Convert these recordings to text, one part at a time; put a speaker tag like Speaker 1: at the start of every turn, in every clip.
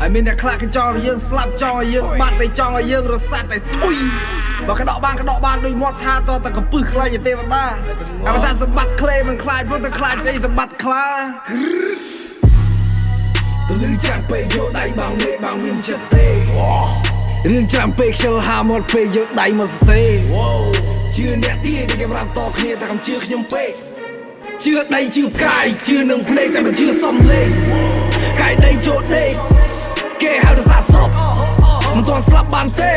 Speaker 1: ហើយមានតែខ្លះកញ្ចក់យើងស្លាប់ចង់ឲ្យយើងបាត់តែចង់ឲ្យយើងរសាត់តែធុយបើកដកបានដូចមាត់ថាតតែកំពឹសខ្លាចទេវតាអមតាសម្បត្តិក្លេមិនខ្លាចព្រោះតែខ្លាចស្អីសម្បត្តិខ្លាពលឺចាំពេកយកដៃបងលេបងវិញចិត្តទេរឿងចាំពេកខ្ជិលហាមាត់ពេកយកដៃមកសរសេរជឿអ្នកទីដែលគេប្រាប់តគ្នាតែកំជឿខ្ញុំពេកជឿដៃជឿផ្កាយជឿនឹងភ្លេងតែមិនជឿសំលេងកាយដៃចូលដេកគេហៅថាសាសពមិនទាន់ស្លាប់បានទេ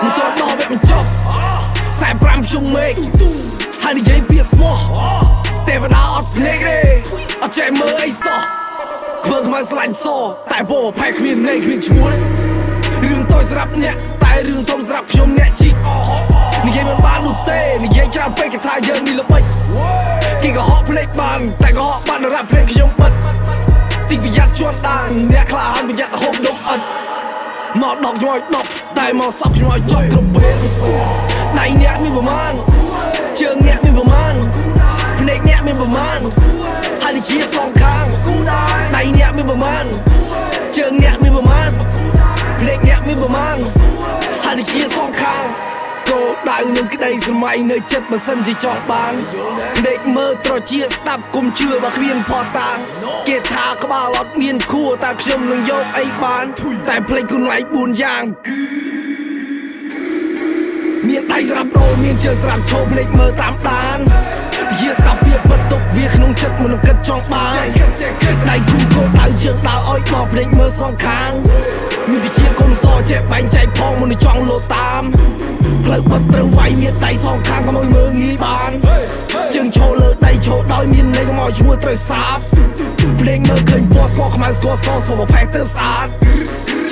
Speaker 1: មិនទាន់ដល់វគ្គបញ្ចប់45ជុំមេឃហើយនិយាយពីស្មោះទេវតាអត់ភ្លេចទេអត់ចេះមើលអីសោះខ្ពើខ្មៅស្លាញ់សតែពោផែគ្មានន័យគ្មានឈ្មោះរឿងតូចសម្រាប់អ្នកតែរឿងធំសម្រាប់ខ្ញុំអ្នកជីនិយាយមិនបាននោះទេនិយាយច្រើនពេកគេថាយើងនេះល្បិចគេក៏ហក់ភ្លេចបានតែក៏ហក់បានរ៉ាប់ភ្លេងខ្ញុំបិទទីប្រយ័ត្នជន់ដាងអ្នកខ្លះហានប្រយ័ត្នហូបដុំអិតមកដកខ្ញុំឲ្យដប់តែមកសប់ខ្ញុំឲ្យចុចគ្រប់ពេលដៃអ្នកមានប្រមាណជើងអ្នកមានប្រមាណភ្នែកអ្នកមានប្រមាណហើយជាសងខាងដៃអ្នកមានប្រមាណជើងអ្នកមានប្រមាណភ្នែកអ្នកមានប្រមាណហើយជាសងខាងគោដៅនឹងក្តីសម័យនៅចិត្តបើសិនជាចង់បានភ្នែកមើលត្រជាស្ដាប់គុំជឿបើគ្មានផតាំងគេថាក្បាលអត់មានខួរតែខ្ញុំនឹងយកអីបានតែភ្លេចគុណឯង4យ៉ាងមានដៃស្រាប់ដូរមានជើងស្រាប់ឈោភ្នែកមើលតាមដានជាស្ដាប់វាពិតទុកវាក្នុងចិត្តមនុស្សគិតចង់បានដៃគូគោដៅជើងដើរឲ្យដល់ភ្នែកមើលសងខាងមានវិជាគុំសចេះបែងចែកផងមនុស្សចង់លោតតាមផ្លូវបិទត្រូវវាយមានដៃសងខាងកុំឲ្យមើលងាយបានជើងឈោលើដៃឈោដោយមានន័យកុំឲ្យឈ្មោះត្រូវសាបភ្លេងមើលឃើញពណ៌ស្គាល់ខ្មៅស្គាល់សសុំប្រផែទៅស្អាត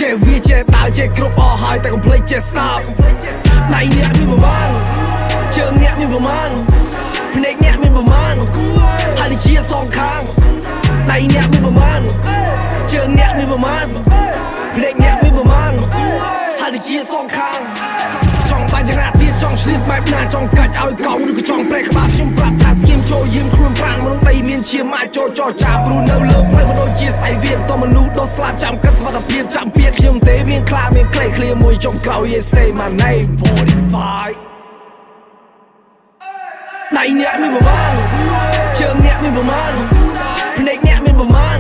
Speaker 1: ចេះវាចេះដើរចេះគ្រប់អស់ហើយតែកុំភ្លេចចេះស្ដាប់ដៃអ្នកមានប្រមាណជើងអ្នកមានប្រមាណភ្នែកអ្នកមានប្រមាណហើយជាសងខាងដៃអ្នកមានប្រមាណជើងអ្នកមានប្រមាណភ្នែកអ្នកមានប្រមាណហើយជាសងខាងចង់បាញ់ចង្រាទៀតចង់ឆ្លៀតបែបណាចង់កាច់ឲ្យកោឬក៏ចង់ប្រេះក្បាលខ្ញុំប្រាប់ថាស្គៀមចូលយាមខ្លួនប្រាណមនុស្សដីមានឈាមអាចចូលចរចាព្រោះនៅលើផ្លូវមិនដូចជាសៃវាតមនុស្សដល់ស្លាប់ចាំកាត់សុខភាពចាំពៀកខ្ញុំទេមានខ្លាមានក្លេឃ្លាមួយចុងក្រោយ say my name 45ដៃអ្នកមានប្រមាណជើងអ្នកមានប្រមាណភ្នែកអ្នកមានប្រមាណ